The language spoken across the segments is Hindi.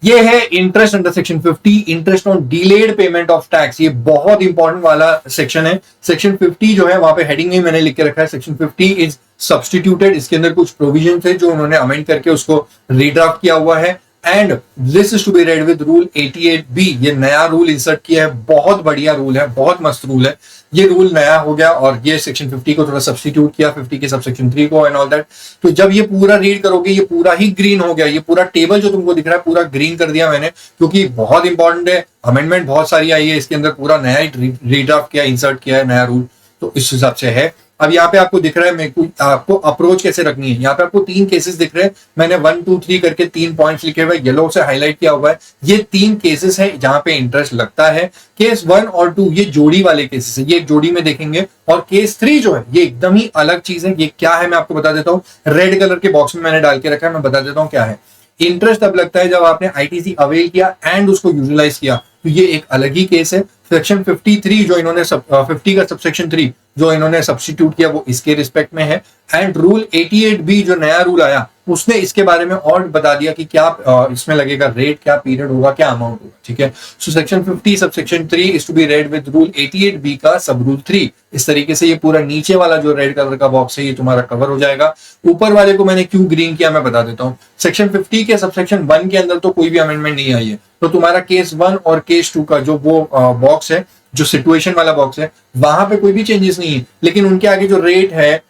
ये है interest under section 50, interest on delayed payment of tax. ये बहुत इंपॉर्टेंट वाला सेक्शन है। सेक्शन 50 जो है वहां पे हेडिंग में मैंने लिख के रखा है, सेक्शन 50 इज सब्सटीट्यूटेड। इसके अंदर कुछ प्रोविजन थे जो उन्होंने अमेंड करके उसको रीड्राफ्ट किया हुआ है। And this is to be read with rule 88B। ये नया रूल इंसर्ट किया है, बहुत बढ़िया रूल है, बहुत मस्त रूल है। ये रूल नया हो गया और ये सेक्शन 50 को थोड़ा सब्सटीट्यूट किया 50 के सबसेक्शन 3 को एंड ऑल दैट। तो जब ये पूरा रीड करोगे ये पूरा ही ग्रीन हो गया। ये पूरा टेबल जो तुमको दिख रहा है पूरा ग्रीन कर दिया मैंने, क्योंकि बहुत इंपॉर्टेंट है। अमेंडमेंट बहुत सारी आई है इसके अंदर, पूरा नया रीड्राफ्ट किया, इंसर्ट किया है नया रूल, तो इस हिसाब से है। अब यहाँ पे आपको दिख रहा है मेरे को आपको अप्रोच कैसे रखनी है। यहाँ पे आपको 3 केसेस दिख रहे हैं, मैंने 1 2 3 करके 3 पॉइंट्स लिखे हुए येलो से हाईलाइट किया हुआ है। ये 3 केसेस है जहां पे इंटरेस्ट लगता है। केस 1 और 2 ये जोड़ी वाले केसेस है, ये एक जोड़ी में देखेंगे। और केस 3 जो है ये एकदम ही अलग चीज है। ये क्या है मैं आपको बता देता हूँ, रेड कलर के बॉक्स में मैंने डाल के रखा है, मैं बता देता हूँ क्या है। इंटरेस्ट अब लगता है जब आपने आईटीसी अवेल किया एंड उसको यूटिलाइज किया, तो ये एक अलग ही केस है। सेक्शन 53 जो इन्होंने 50 का सबसेक्शन 3 जो इन्होंने सब्स्टिट्यूट किया वो इसके रिस्पेक्ट में है। एंड रूल 88B जो नया रूल आया उसने इसके बारे में और बता दिया कि क्या इसमें लगेगा रेट, क्या पीरियड होगा, क्या अमाउंट होगा। ठीक है, so section 50 subsection 3 is to be read with rule 88B का सब रूल 3। इस तरीके से ये पूरा नीचे वाला जो रेड कलर का बॉक्स है ये तुम्हारा कवर हो जाएगा। ऊपर वाले को मैंने क्यों ग्रीन किया मैं बता देता हूँ। सेक्शन 50 के सबसेक्शन 1 के अंदर तो कोई भी अमेंडमेंट नहीं आई है, तो तुम्हारा केस 1 और केस 2 का जो वो बॉक्स है, जो सिचुएशन वाला बॉक्स है, वहां पे कोई भी चेंजेस नहीं है। लेकिन उनके आगे जो रेट है,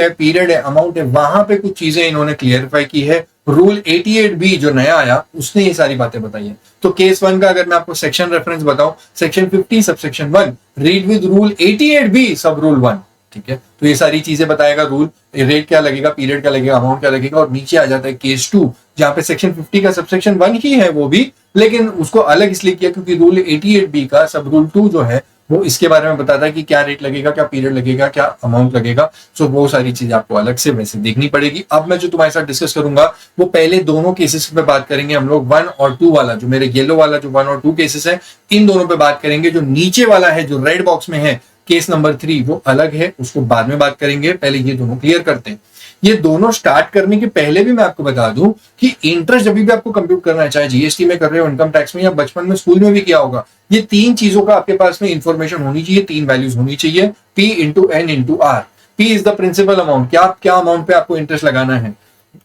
पीरियड है, अमाउंट है, वहां पे कुछ चीजें इन्होंने क्लियरिफाई की है। रूल 88B जो नया आया उसने ये सारी बातें बताई है। तो केस 1 का अगर मैं आपको सेक्शन रेफरेंस बताऊं, section 50 subsection 1 read with rule 88B सब रूल 1। ठीक है, तो ये सारी चीजें बताएगा रूल, रेट क्या लगेगा, पीरियड क्या लगेगा, अमाउंट क्या लगेगा। और नीचे आ जाता है केस 2 जहां पे सेक्शन 50 का सबसेक्शन 1 ही है वो भी, लेकिन उसको अलग इसलिए किया क्योंकि रूल 88B का सब रूल 2 जो है वो इसके बारे में बताता है कि क्या रेट लगेगा, क्या पीरियड लगेगा, क्या अमाउंट लगेगा। सो वो सारी चीजें आपको अलग से वैसे देखनी पड़ेगी। अब मैं जो तुम्हारे साथ डिस्कस करूंगा वो पहले दोनों केसेस पे बात करेंगे हम लोग, 1 और 2 वाला, जो मेरे येलो वाला जो 1 और 2 केसेस है इन दोनों पे बात करेंगे। जो नीचे वाला है जो रेड बॉक्स में है केस नंबर 3 वो अलग है, उसको बाद में बात करेंगे, पहले ये दोनों क्लियर करते हैं। ये दोनों स्टार्ट करने के पहले भी मैं आपको बता दूं कि इंटरेस्ट जब भी आपको कंप्यूट करना है, चाहे जीएसटी में कर रहे हो, इनकम टैक्स में, या बचपन में स्कूल में भी किया होगा, ये 3 चीजों का आपके पास में इंफॉर्मेशन होनी चाहिए, 3 वैल्यूज होनी चाहिए, P into N into R। P is the principal amount, क्या अमाउंट पे आपको इंटरेस्ट लगाना है।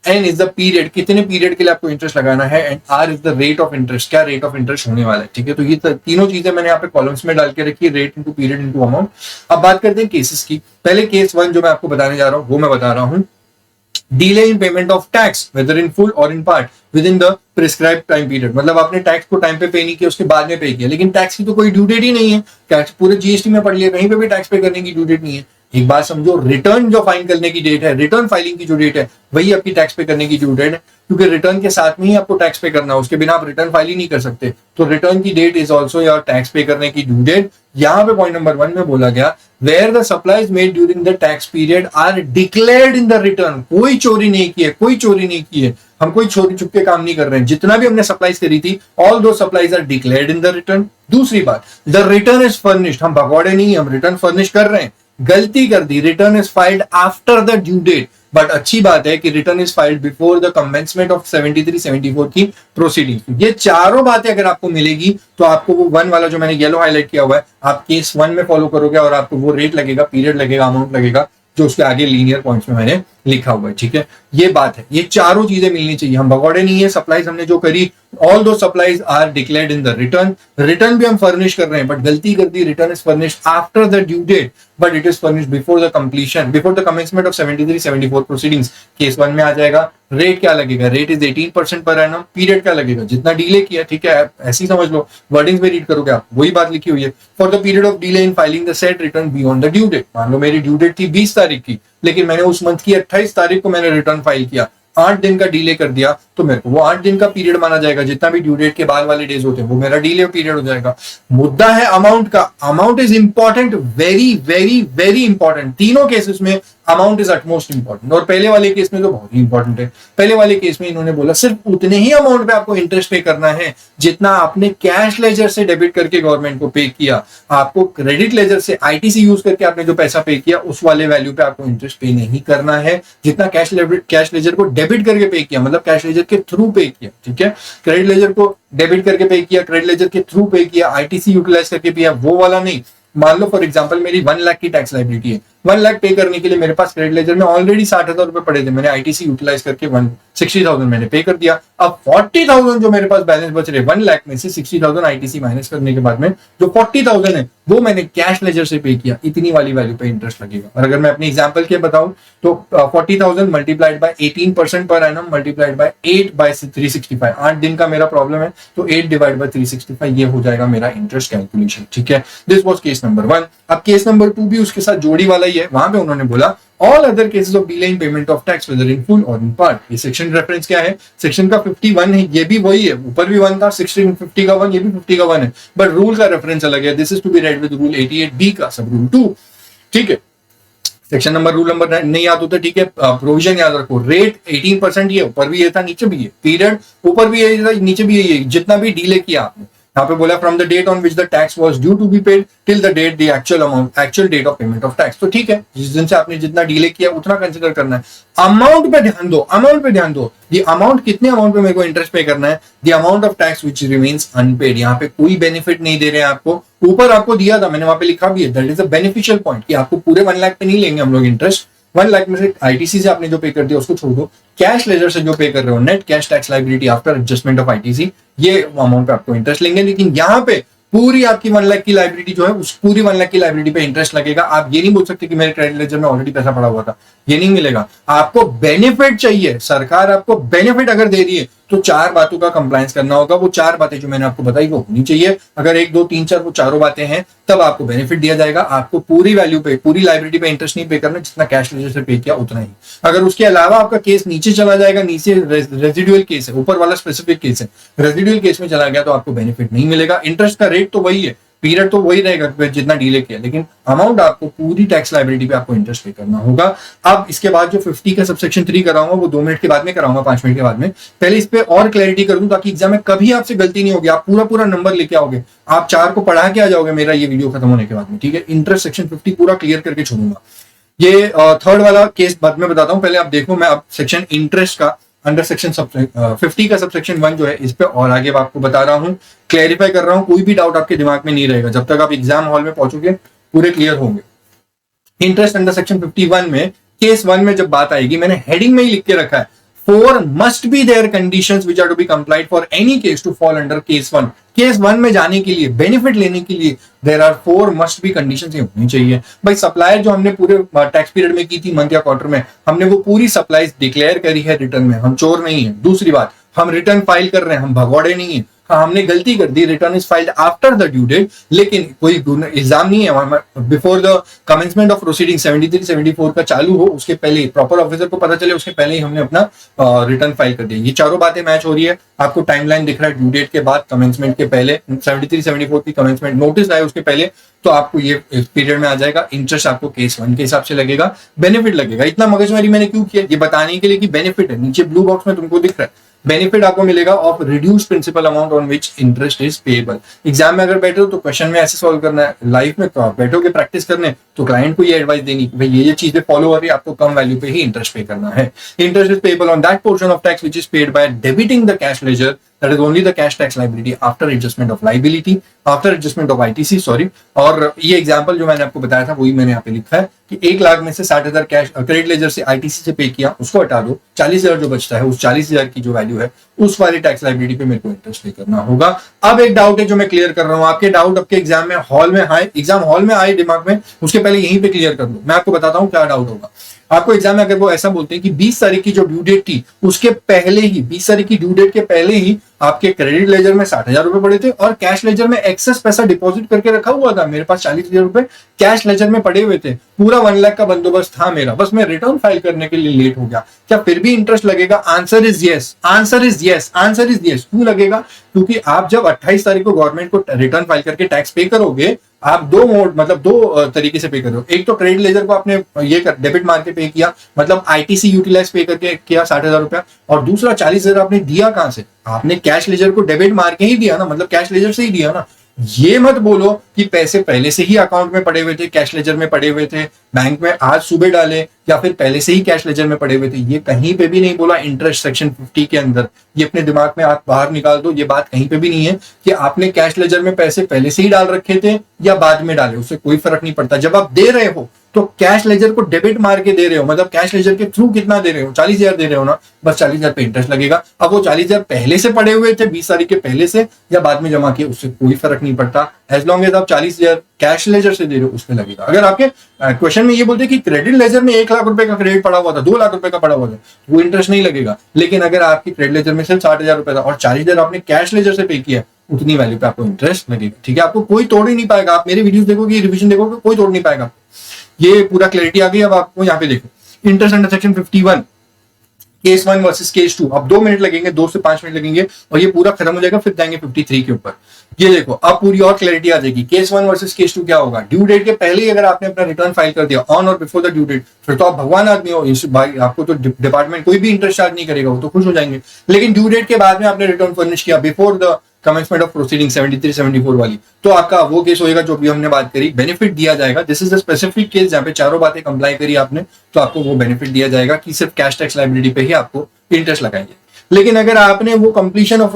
N इज द पीरियड, कितने पीरियड के लिए आपको इंटरेस्ट लगाना है। And R is the rate of interest, क्या रेट ऑफ इंटरेस्ट होने वाला है। ठीक है, तो ये तीनों चीजें मैंने यहाँ पे कॉलम्स में डाल के रखी है, rate into period into amount. अब बात करते हैं केसेस की। पहले केस 1 जो मैं आपको बताने जा रहा हूँ वो मैं बता रहा हूँ, delay in payment of tax whether in full और in part within the prescribe time period. मतलब आपने टैक्स को टाइम पे नहीं किया, उसके बाद में पे किया, लेकिन टैक्स की तो कोई ड्यू डेट ही नहीं है। टैक्स पूरे जीएसटी में पढ़ लिया, कहीं पे भी टैक्स पे करने की ड्यू डेट नहीं है। एक बात समझो, रिटर्न जो फाइल करने की डेट है, रिटर्न फाइलिंग की जो डेट है, वही आपकी टैक्स पे करने की ड्यू डेट है, क्योंकि रिटर्न के साथ में ही आपको टैक्स पे करना है, उसके बिना आप रिटर्न फाइल ही नहीं कर सकते। तो रिटर्न की date is also your tax pay करने की ड्यू डेट। यहाँ पे पॉइंट नंबर 1 में बोला गया, where the supplies made during the tax period are declared in the return. कोई चोरी नहीं की है, कोई चोरी नहीं की है, हम कोई चोरी छुप के काम नहीं कर रहे हैं। जितना भी हमने सप्लाईज करी थी, all those supplies are declared in the return. दूसरी बात, द रिटर्न इज फर्निश्ड, हम भगौड़े नहीं, हम रिटर्न फर्निश कर रहे हैं। गलती कर दी, return is filed after the due date, but अच्छी बात है कि return is filed before the commencement of 73-74 की प्रोसीडिंग। ये चारों बातें अगर आपको मिलेगी तो आपको वो 1 वाला जो मैंने येलो हाईलाइट किया हुआ है, आप केस 1 में फॉलो करोगे और आपको वो रेट लगेगा, पीरियड लगेगा, अमाउंट लगेगा, जो उसके आगे लीनियर पॉइंट्स में मैंने लिखा हुआ है। ठीक है, ये बात है, ये चारों चीजें मिलनी चाहिए। हम भगौड़े नहीं है, सप्लाईज हमने जो करी, all those supplies are declared in the return. Return भी हम फर्निश कर रहे हैं, बट गलती कर दी, return is furnished after the due date, but it is furnished before the completion, before the commencement of 73-74 proceedings. Case 1 में आ जाएगा। रेट क्या लगेगा, rate is 18% per annum. Period क्या लगेगा, जितना डिले किया। ठीक है, ऐसी समझ लो, वर्डिंग्स में रीड करोगे आप, वही बात लिखी हुई है। For the period of delay in filing the said return beyond the due date. मान लो मेरी ड्यू डेट थी 20 तारीख की, लेकिन मैंने उस मंथ की 28 तारीख को मैंने रिटर्न फाइल किया, 8 दिन का डिले कर दिया, तो मेरे को वो 8 दिन का पीरियड माना जाएगा। जितना भी ड्यू डेट के बाद वाले डेज होते हैं वो मेरा डिले पीरियड हो जाएगा। मुद्दा है अमाउंट का। Amount is important, very very very important. तीनों केसेस में अमाउंट इज अटमोस्ट इंपॉर्टेंट। और पहले वाले केस में तो बहुत ही इंपॉर्टेंट है। पहले वाले केस में इन्होंने बोला सिर्फ उतने ही अमाउंट पे आपको इंटरेस्ट पे करना है जितना आपने कैश लेजर से डेबिट करके गवर्नमेंट को पे किया। आपको क्रेडिट लेजर से आईटीसी यूज करके आपने जो पैसा पे किया उस वाले वैल्यू पे आपको इंटरेस्ट पे नहीं करना है जितना कैश लेजर को डेबिट करके पे किया, मतलब कैश लेजर के थ्रू पे किया। ठीक है, क्रेडिट लेजर को डेबिट करके पे किया, क्रेडिट लेजर के थ्रू पे किया, आईटीसी यूटिलाइज करके पे किया, वो वाला नहीं। मान लो फॉर एग्जांपल मेरी 1 लाख की टैक्स लायबिलिटी है, 1 लाख पे करने के लिए मेरे पास क्रेडिट लेजर में ऑलरेडी 60,000 रुपए पड़े थे, मैंने आईटीसी यूटिलाइज करके 60,000 मैंने पे कर दिया। अब 40,000 जो मेरे पास बैलेंस बच रहे 1 लाख में से 60,000 आईटीसी माइनस करने के बाद में जो 40,000 है वो मैंने कैश लेजर से पे किया, इतनी वाली वैल्यू पे इंटरेस्ट लगेगा। और अगर मैं अपने एग्जांपल के बताऊं तो 40,000 multiplied by 18% per annum multiplied by 8/365, 8 दिन का मेरा प्रॉब्लम है तो 8 डिवाइड बाय 365 ये हो जाएगा मेरा इंटरेस्ट कैलकुलेशन। ठीक है, दिस वाज केस नंबर 1। अब केस नंबर 2 भी उसके साथ जोड़ी वाला ही है। वहां पे उन्होंने बोला all other cases of delay in payment of tax whether in full और इन पार्ट। ये सेक्शन रेफरेंस क्या है, सेक्शन का 51 है, ये भी वही है, ऊपर भी 1 था, 50 का 1, ये भी 50 का 1 है, बट रूल का रेफरेंस अलग है। This is to be read with rule 88B का सब रूल 2। ठीक है, सेक्शन नंबर रूल नंबर नहीं याद होता, ठीक है, प्रोविजन याद रखो। रेट 18% ये ऊपर भी ये था नीचे भी ये, पीरियड ऊपर भी यही था नीचे भी यही, जितना भी डिले किया आपने। यहाँ पे बोला from the date on which the tax was due to be paid till the date the actual amount, actual date of payment of tax. तो ठीक है, जिस दिन से आपने जितना डिले किया उतना कंसिडर करना है। अमाउंट पे ध्यान दो, अमाउंट पे ध्यान दो, द अमाउंट कितने अमाउंट पे मेरे को इंटरेस्ट पे करना है, the amount of tax which remains unpaid. यहाँ पे कोई बेनिफिट नहीं दे रहे हैं आपको, ऊपर आपको दिया था, मैंने वहां पे लिखा भी है, that is a beneficial point कि आपको पूरे 1 लाख पे नहीं लेंगे हम लोग इंटरेस्ट। 1 लाख में से आईटीसी से आपने जो पे कर दिया उसको छोड़ दो, कैश लेजर से जो पे कर रहे हो net cash tax liability after adjustment of ITC, ये अमाउंट पे आपको इंटरेस्ट लेंगे। लेकिन यहाँ पे पूरी आपकी 1 लाख की लायबिलिटी जो है उस पूरी 1 लाख की लायबिलिटी पे इंटरेस्ट लगेगा। आप ये नहीं बोल सकते कि मेरे क्रेडिट लेजर में ऑलरेडी पैसा पड़ा हुआ था, ये नहीं मिलेगा। आपको बेनिफिट चाहिए, सरकार आपको बेनिफिट अगर दे रही है तो 4 बातों का कंप्लायंस करना होगा। वो 4 बातें जो मैंने आपको बताई वो होनी चाहिए। अगर 1 2 3 4 वो चारों बातें हैं तब आपको बेनिफिट दिया जाएगा। आपको पूरी वैल्यू पे, पूरी लायबिलिटी पे इंटरेस्ट नहीं पे करना, जितना कैश लेजर से पे किया उतना ही। अगर उसके अलावा आपका केस नीचे चला जाएगा, नीचे रेजिडुअल केस है, ऊपर वाला स्पेसिफिक केस है, रेजिडुअल केस में चला गया तो आपको बेनिफिट नहीं मिलेगा। इंटरेस्ट का रेट तो वही है, पीरियड तो वही रहेगा जितना डिले किया, लेकिन अमाउंट आपको पूरी टैक्स लायबिलिटी पे आपको इंटरेस्ट पे करना होगा। अब इसके बाद जो 50 का सबसेक्शन 3 कराऊंगा वो 2 मिनट के बाद में कराऊंगा, 5 मिनट के बाद में। पहले इस पे और क्लैरिटी कर दूं ताकि एग्जाम में कभी आपसे गलती नहीं होगी, आप पूरा पूरा नंबर लेके आओगे, आप 4 को पढ़ा के आ जाओगे मेरा ये वीडियो खत्म होने के बाद में। ठीक है, इंटरेस्ट सेक्शन 50 पूरा क्लियर करके छोड़ूंगा। ये थर्ड वाला केस बाद में बताता हूं, पहले आप देखो मैं अब सेक्शन इंटरेस्ट का अंडर सेक्शन 50 का सबसेक्शन 1 जो है इस पे और आगे आपको बता रहा हूं, क्लैरिफाई कर रहा हूं, कोई भी डाउट आपके दिमाग में नहीं रहेगा जब तक आप एग्जाम हॉल में पहुंचोगे, पूरे क्लियर होंगे। इंटरेस्ट अंडर सेक्शन 51 में केस 1 में जब बात आएगी, मैंने हेडिंग में ही लिख के रखा है 4 must be there conditions which are to be complied for any case to fall under case 1। Case 1 में जाने के लिए, बेनिफिट लेने के लिए there are 4 must be conditions ये होनी चाहिए। भाई सप्लायर जो हमने पूरे टैक्स पीरियड में की थी, मंथ या क्वार्टर में, हमने वो पूरी सप्लाईज डिक्लेयर करी है रिटर्न में, हम चोर नहीं है। दूसरी बात, हम रिटर्न फाइल कर रहे हैं, हम भगौड़े नहीं है। हाँ, हमने गलती कर दी, return is filed after the due date, लेकिन कोई इल्जाम नहीं है। Before the commencement of proceeding 73-74 का चालू हो उसके पहले, प्रॉपर ऑफिसर को पता चले उसके पहले ही हमने अपना रिटर्न फाइल कर दिया। ये चारों बातें मैच हो रही है, आपको टाइमलाइन दिख रहा है, ड्यू डेट के बाद, कमेंसमेंट के पहले, 73-74 की कमेंसमेंट नोटिस आए उसके पहले, तो आपको ये पीरियड में आ जाएगा। इंटरेस्ट आपको केस 1 के हिसाब से लगेगा, बेनिफिट लगेगा। इतना मगजमारी मैंने क्यों किया, ये बताने के लिए कि बेनिफिट है। नीचे ब्लू बॉक्स में तुमको दिख रहा है, बेनिफिट आपको मिलेगा of reduced principal amount on which interest is payable. Exam में अगर बैठे हो तो क्वेश्चन में ऐसे सॉल्व करना है, लाइफ में बैठोगे प्रैक्टिस करने तो क्लाइंट को ये एडवाइस देनी कि भाई ये चीजें फॉलो हो रही है, आपको कम वैल्यू पे ही इंटरेस्ट पे करना है। Interest is payable on that portion of tax which is paid by debiting the cash ledger, that is only the cash tax liability after adjustment of liability, after adjustment of ITC, sorry। और ये एग्जांपल जो मैंने आपको बताया था वही मैंने यहाँ पे लिखा है कि 1 लाख में से 60,000 कैश क्रेडिट लेजर से आईटीसी से पे किया, उसको हटा दो, 40,000 जो बचता है, उस 40,000 की जो वैल्यू है उस वाली टैक्स लायबिलिटी पे मेरे को इंटरेस्ट पे करना होगा। अब एक डाउट है जो मैं क्लियर कर रहा हूँ, आपके डाउट आपके एग्जाम में हॉल में आए, एग्जाम हॉल में आए दिमाग में, उसके पहले यहीं पे क्लियर कर दो। मैं आपको बताता हूँ क्या डाउट होगा आपको एग्जाम में। अगर वो ऐसा बोलते हैं कि 20 तारीख की जो ड्यू डेट थी उसके पहले ही, 20 तारीख की ड्यू डेट के पहले ही आपके क्रेडिट लेजर में 60,000 रुपए पड़े थे और कैश लेजर में एक्सेस पैसा डिपॉजिट करके रखा हुआ था। मेरे पास 40,000 रुपए कैश लेजर में पड़े हुए थे, पूरा 1 लाख का बंदोबस्त था मेरा, बस मैं रिटर्न फाइल करने के लिए लेट हो गया, क्या फिर भी इंटरेस्ट लगेगा? Answer is yes, answer is yes, answer is yes. क्यों लगेगा? क्योंकि आप जब 28 तारीख को गवर्नमेंट को रिटर्न फाइल करके टैक्स पे करोगे, आप दो मोड मतलब दो तरीके से पे करो। एक तो क्रेडिट लेजर को आपने ये कर डेबिट मार के पे किया, मतलब आईटीसी यूटिलाइज पे करके किया 60,000 रुपया, और दूसरा 40,000 आपने दिया कहां से? आपने कैश लेजर को डेबिट मार के ही दिया ना, मतलब कैश लेजर से ही दिया ना। ये मत बोलो कि पैसे पहले से ही अकाउंट में पड़े हुए थे, कैश लेजर में पड़े हुए थे, बैंक में आज सुबह डाले, या फिर पहले से ही कैश लेजर में पड़े हुए थे। ये कहीं पे भी नहीं बोला इंटरेस्ट सेक्शन 50 के अंदर। ये अपने दिमाग में आप बाहर निकाल दो, ये बात कहीं पे भी नहीं है कि आपने कैश लेजर में पैसे पहले से ही डाल रखे थे या बाद में डाले, उससे कोई फर्क नहीं पड़ता। जब आप दे रहे हो तो कैश लेजर को डेबिट मार के दे रहे हो, मतलब कैश लेजर के थ्रू कितना दे रहे हो? 40,000 दे रहे हो ना, बस 40,000 पे इंटरेस्ट लगेगा। अब वो 40,000 पहले से पड़े हुए थे 20 तारीख के पहले से या बाद में जमा किए, उससे कोई फर्क नहीं पड़ता। एज लॉन्ग एज आप 40,000 कैश लेजर से दे रहे हो, उसमें लगेगा। अगर आपके क्वेश्चन में ये बोलते कि क्रेडिट लेजर में 1 लाख रुपए का क्रेडिट पड़ा हुआ था, 2 लाख रुपए का पड़ा हुआ था, वो इंटरेस्ट नहीं लगेगा। लेकिन अगर आपकी क्रेडिट लेजर में सिर्फ 60,000 रुपए था और 40,000 आपने कैश लेजर से पे किया, उतनी वैल्यू पे आपको इंटरेस्ट लगेगा। ठीक है, आपको कोई तोड़ ही नहीं पाएगा। आप मेरे वीडियोस देखोगे, रिवीजन देखोगे, कोई तोड़ नहीं पाएगा। ये पूरा क्लैरिटी आ गई। अब आपको यहाँ पे देखो interest under section 51 case 1 versus case 2। अब 2 मिनट लगेंगे, 2 से 5 मिनट लगेंगे और ये पूरा खत्म हो जाएगा, फिर जाएंगे 53 के ऊपर। ये देखो अब पूरी और क्लैरिटी आ जाएगी। केस 1 वर्सेस केस 2 क्या होगा? ड्यू डेट के पहले ही अगर आपने अपना रिटर्न फाइल कर दिया ऑन और बिफोर द ड्यू डेट, फिर तो आप भगवान आदमी हो भाई, आपको तो डिपार्टमेंट कोई भी इंटरेस्ट चार्ज नहीं करेगा, वो तो खुश हो जाएंगे। लेकिन ड्यू डेट के बाद में आपने रिटर्न फर्निश किया before the commencement of proceeding 73-74 वाली, तो आपका वो केस होएगा जो भी हमने बात करी, बेनिफिट दिया जाएगा। This is the specific case जहां पे चारों बातें कंप्लाई करी आपने, तो आपको वो बेनिफिट दिया जाएगा कि सिर्फ कैश टैक्स लायबिलिटी पे ही आपको इंटरेस्ट लगाएंगे। लेकिन अगर आपने वो completion of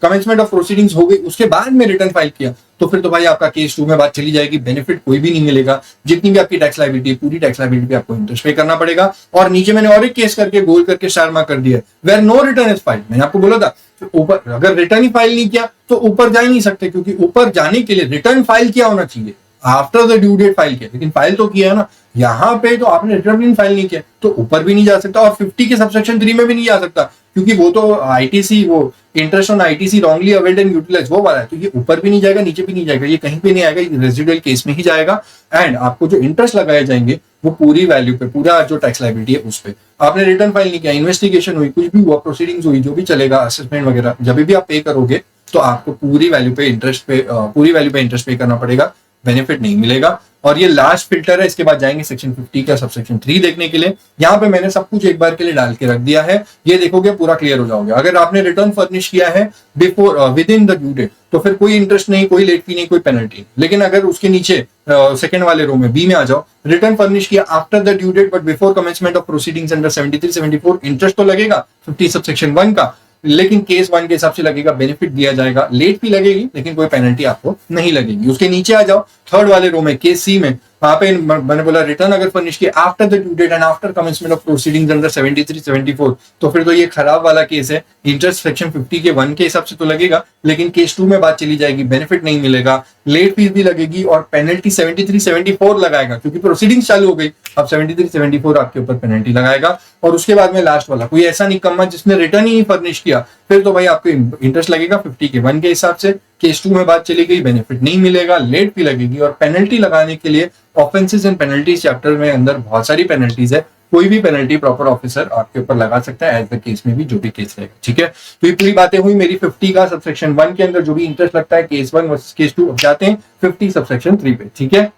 commencement of proceedings हो गई उसके बाद में रिटर्न फाइल किया, तो फिर तो भाई आपका केस 2 में बात चली जाएगी, बेनिफिट कोई भी नहीं मिलेगा। जितनी भी आपकी टैक्स लायबिलिटी, पूरी टैक्स लायबिलिटी पे आपको इंटरेस्ट पे करना पड़ेगा। और नीचे मैंने और एक केस करके गोल करके स्टार मार्क कर दिया, where no return is filed. मैंने आपको बोला था ऊपर अगर रिटर्न ही फाइल नहीं किया तो ऊपर जा ही नहीं सकते, क्योंकि ऊपर जाने के लिए रिटर्न फाइल किया होना चाहिए, after the due date file किया, लेकिन फाइल तो किया है ना। यहाँ पे तो आपने रिटर्न फाइल नहीं किया तो ऊपर भी नहीं जा सकता और 50 के सबसेक्शन 3 में भी नहीं जा सकता, क्योंकि वो तो आईटीसी, वो interest on ITC wrongly availed and utilise वो वाला है। तो ये ऊपर भी नहीं जाएगा, नीचे भी नहीं जाएगा, ये कहीं पे नहीं आएगा, ये रेजिडुअल केस में ही जाएगा। एंड आपको जो इंटरेस्ट लगाए जाएंगे वो पूरी वैल्यू पे, पूरा जो टैक्स लायबिलिटी है उस पे। आपने रिटर्न फाइल नहीं किया, इन्वेस्टिगेशन हुई, कुछ भी हुआ, प्रोसीडिंग्स हुई, जो भी चलेगा, असेसमेंट वगैरह, जब भी आप पे करोगे तो आपको पूरी वैल्यू पे इंटरेस्ट पे करना पड़ेगा, बेनिफिट नहीं मिलेगा। और ये लास्ट फिल्टर है, इसके बाद जाएंगे सेक्शन 50 का सबसेक्शन 3 देखने के लिए। यहाँ पे मैंने सब कुछ एक बार के लिए डाल के रख दिया है, ये देखोगे पूरा क्लियर हो जाओगे। अगर आपने रिटर्न फर्निश किया है before within the due date तो फिर कोई इंटरेस्ट नहीं, कोई लेट फी नहीं, कोई पेनल्टी। लेकिन अगर उसके नीचे सेकंड वाले रो में बी में आ जाओ, रिटर्न फर्निश किया after the due date but before commencement of proceedings under 73-74, interest तो लगेगा 50 सबसेक्शन 1 का, लेकिन केस 1 के हिसाब से लगेगा, बेनिफिट दिया जाएगा, लेट फी लगेगी लेकिन कोई पेनल्टी आपको नहीं लगेगी। उसके नीचे आ जाओ थर्ड वाले रो में केस सी में, वहां पे मैंने बोला रिटर्न अगर फर्निश किया after the due date and after commencement of proceedings under 73-74, तो फिर तो ये खराब वाला केस है। इंटरेस्ट सेक्शन 50 के 1 के हिसाब से तो लगेगा, लेकिन केस 2 में बात चली जाएगी, बेनिफिट नहीं मिलेगा, लेट फीस भी लगेगी और पेनल्टी 73-74 लगाएगा, क्योंकि प्रोसीडिंग्स चालू हो गई। अब 73-74 आपके ऊपर पेनल्टी लगाएगा। और उसके बाद में लास्ट वाला, कोई ऐसा निकम्मा जिसने रिटर्न ही नहीं फर्निश किया, फिर तो भाई आपको इंटरेस्ट लगेगा 50 के 1 के हिसाब से। केस 2 में बात चली गई, बेनिफिट नहीं मिलेगा, लेट फी लगेगी। और पेनल्टी लगाने के लिए ऑफेंसेस एंड पेनल्टीज चैप्टर में अंदर बहुत सारी पेनल्टीज है, कोई भी पेनल्टी प्रॉपर ऑफिसर आपके ऊपर लगा सकता है, एज द केस में भी जो भी केस रहेगा। ठीक है, तो ये पूरी बातें हुई मेरी 50 का सबसेक्शन 1 के अंदर जो भी इंटरेस्ट लगता है केस 1 वर्सेस केस 2। अब जाते हैं 50 सबसेक्शन 3 पे। ठीक है,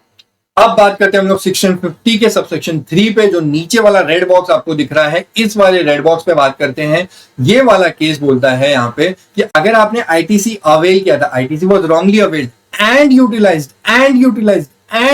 अब बात करते हैं हम लोग सेक्शन 50 के सबसेक्शन 3 पे। जो नीचे वाला रेड बॉक्स आपको दिख रहा है, इस वाले रेड बॉक्स पे बात करते हैं। ये वाला केस बोलता है यहाँ पे कि अगर आपने आईटीसी अवेल किया था, ITC was wrongly availed and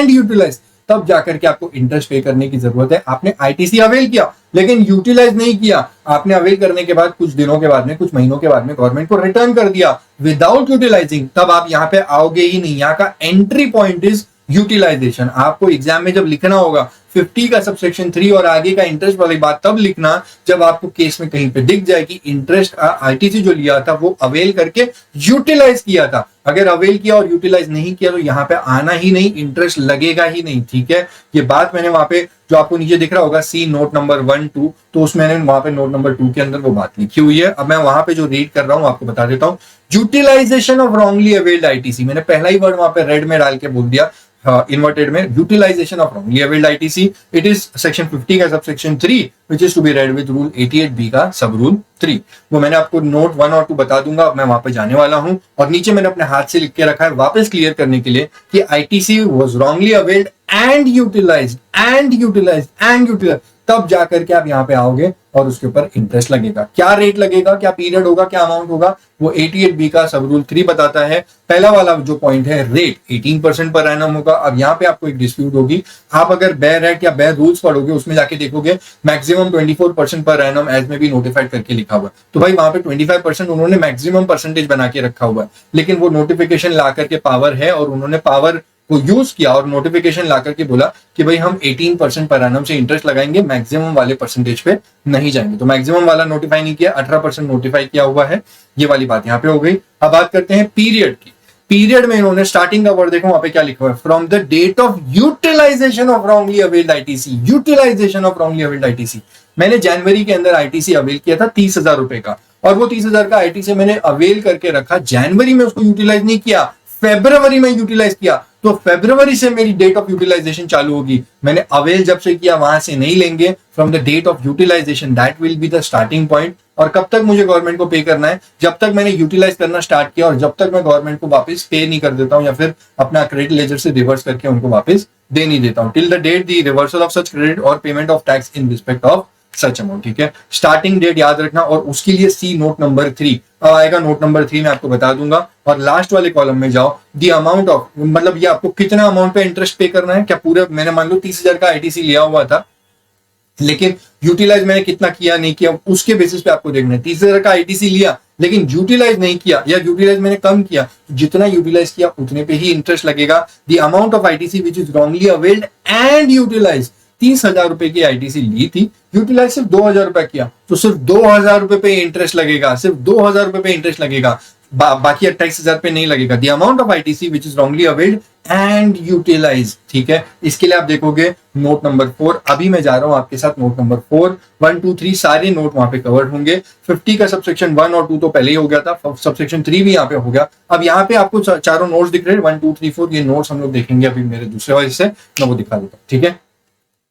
utilised, तब जाकर के आपको इंटरेस्ट पे करने की जरूरत है। आपने आईटीसी अवेल किया लेकिन यूटिलाइज नहीं किया, आपने अवेल करने के बाद कुछ दिनों के बाद में, कुछ महीनों के बाद में गवर्नमेंट को रिटर्न कर दिया विदाउट यूटिलाइजिंग, तब आप यहाँ पे आओगे ही नहीं। यहाँ का एंट्री पॉइंट इज यूटिलाइजेशन। आपको एग्जाम में जब लिखना होगा 50 का सबसेक्शन 3 और आगे का इंटरेस्ट वाली बात तब लिखना जब आपको केस में कहीं पे दिख जाए कि इंटरेस्ट आईटीसी जो लिया था वो अवेल करके यूटिलाइज किया था। अगर अवेल किया और यूटिलाइज नहीं किया तो यहाँ पे आना ही नहीं, इंटरेस्ट लगेगा ही नहीं। ठीक है, ये बात मैंने वहां पे जो आपको नीचे दिख रहा होगा सी नोट नंबर 1 2, तो उसमें मैंने वहां पे नोट नंबर 2 के अंदर वो बात लिखी हुई है। अब मैं वहां पे जो रीड कर रहा हूँ आपको बता देता हूँ। Utilisation of wrongly availed ITC, मैंने पहला ही वर्ड वहां पे रेड में डाल के बोल दिया इन्वर्टेड में, utilisation of wrongly availed ITC. It is section 50 का subsection 3 which is to be read with rule 88B का सब रूल 3। वो मैंने आपको नोट 1 और 2 बता दूंगा, अब मैं वहां पे जाने वाला हूं। और नीचे मैंने अपने हाथ से लिख के रखा है वापस क्लियर करने के लिए कि ITC was wrongly availed and utilised तब जाकर के आप यहाँ पे आओगे और उसके ऊपर इंटरेस्ट लगेगा। क्या रेट लगेगा, क्या पीरियड होगा, क्या अमाउंट होगा, वो 88B का सब रूल 3 बताता है। पहला वाला जो पॉइंट है रेट 18% पर एनम होगा। अब यहाँ पे आपको एक डिस्प्यूट होगी, आप अगर बेयर रेट या बेयर रूल्स पढ़ोगे उसमें जाके देखोगे मैक्सिमम 24% पर एनम एज में भी नोटिफाइड करके लिखा हुआ है। तो भाई वहां पे 25% उन्होंने मैक्सिमम परसेंटेज बना के रखा हुआ है, लेकिन वो नोटिफिकेशन ला करके पावर है और उन्होंने पावर को यूज किया और नोटिफिकेशन ला करके बोला कि भाई हम 18% पर एनम से इंटरेस्ट लगाएंगे, मैक्सिमम वाले परसेंटेज पे नहीं जाएंगे। तो मैक्सिमम वाला नोटिफाई नहीं किया, 18% नोटिफाई किया हुआ है। ये वाली बात यहाँ पे हो गई। अब बात करते हैं पीरियड की। पीरियड में इन्होंने स्टार्टिंग का वर्ड देखो वहां पे क्या लिखा हुआ है, from the date of utilisation of wrongly availed ITC. Utilisation of wrongly availed ITC, मैंने जनवरी के अंदर आईटीसी अवेल किया था 30,000 रुपए का, और वो 30,000 का आईटीसी मैंने अवेल करके रखा। जनवरी में उसको यूटिलाइज नहीं किया, फेब्रुवरी में यूटिलाइज किया, तो फेब्रुवरी से मेरी डेट ऑफ यूटिलाइजेशन चालू होगी। मैंने अवेल जब से किया वहां से नहीं लेंगे, from the date of utilisation that will be the starting point. और कब तक मुझे गवर्नमेंट को पे करना है, जब तक मैंने यूटिलाइज करना स्टार्ट किया और जब तक मैं गवर्नमेंट को वापस पे नहीं कर देता हूं या फिर अपना क्रेडिट लेजर से रिवर्स करके उनको वापस दे नहीं देता हूं, till the date the reversal of such credit और payment of tax in respect of such amount. ठीक है, स्टार्टिंग डेट याद रखना, और उसके लिए सी नोट नंबर 3 अब आएगा। नोट नंबर 3 मैं आपको बता दूंगा। और लास्ट वाले कॉलम में जाओ, द अमाउंट ऑफ, मतलब ये आपको कितना अमाउंट पे इंटरेस्ट पे करना है, क्या पूरे, मैंने मान लो 30,000 का आईटीसी लिया हुआ था, लेकिन यूटिलाइज मैंने कितना किया नहीं किया उसके बेसिस पे आपको देखना है। 30,000 का आईटीसी लिया लेकिन यूटिलाइज नहीं किया, या यूटिलाइज मैंने कम किया, जितना यूटिलाइज किया उतने पे ही इंटरेस्ट लगेगा। The amount of ITC which is wrongly availed and utilise, 30,000 रुपए की आईटीसी ली थी, यूटिलाइज सिर्फ 2,000 रुपए किया, तो सिर्फ 2,000 रुपए पे इंटरेस्ट लगेगा, सिर्फ 2,000 रुपए पे इंटरेस्ट लगेगा, बाकी 28,000 पे नहीं लगेगा। The amount of ITC which is wrongly availed and utilise. ठीक है, इसके लिए आप देखोगे नोट नंबर 4। अभी मैं जा रहा हूं आपके साथ नोट नंबर 4, 1 2 3 सारे नोट वहां पे कवर्ड होंगे। 50 का सबसेक्शन 1 और 2 तो पहले ही हो गया था, सबसेक्शन 3 भी यहाँ पे हो गया। अब यहाँ पे आपको चारों नोट्स दिख रहे हैं, 1 2 3 4, ये नोट्स हम लोग देखेंगे अभी मेरे दूसरे वाले से, मैं वो दिखा देता हूँ। ठीक है,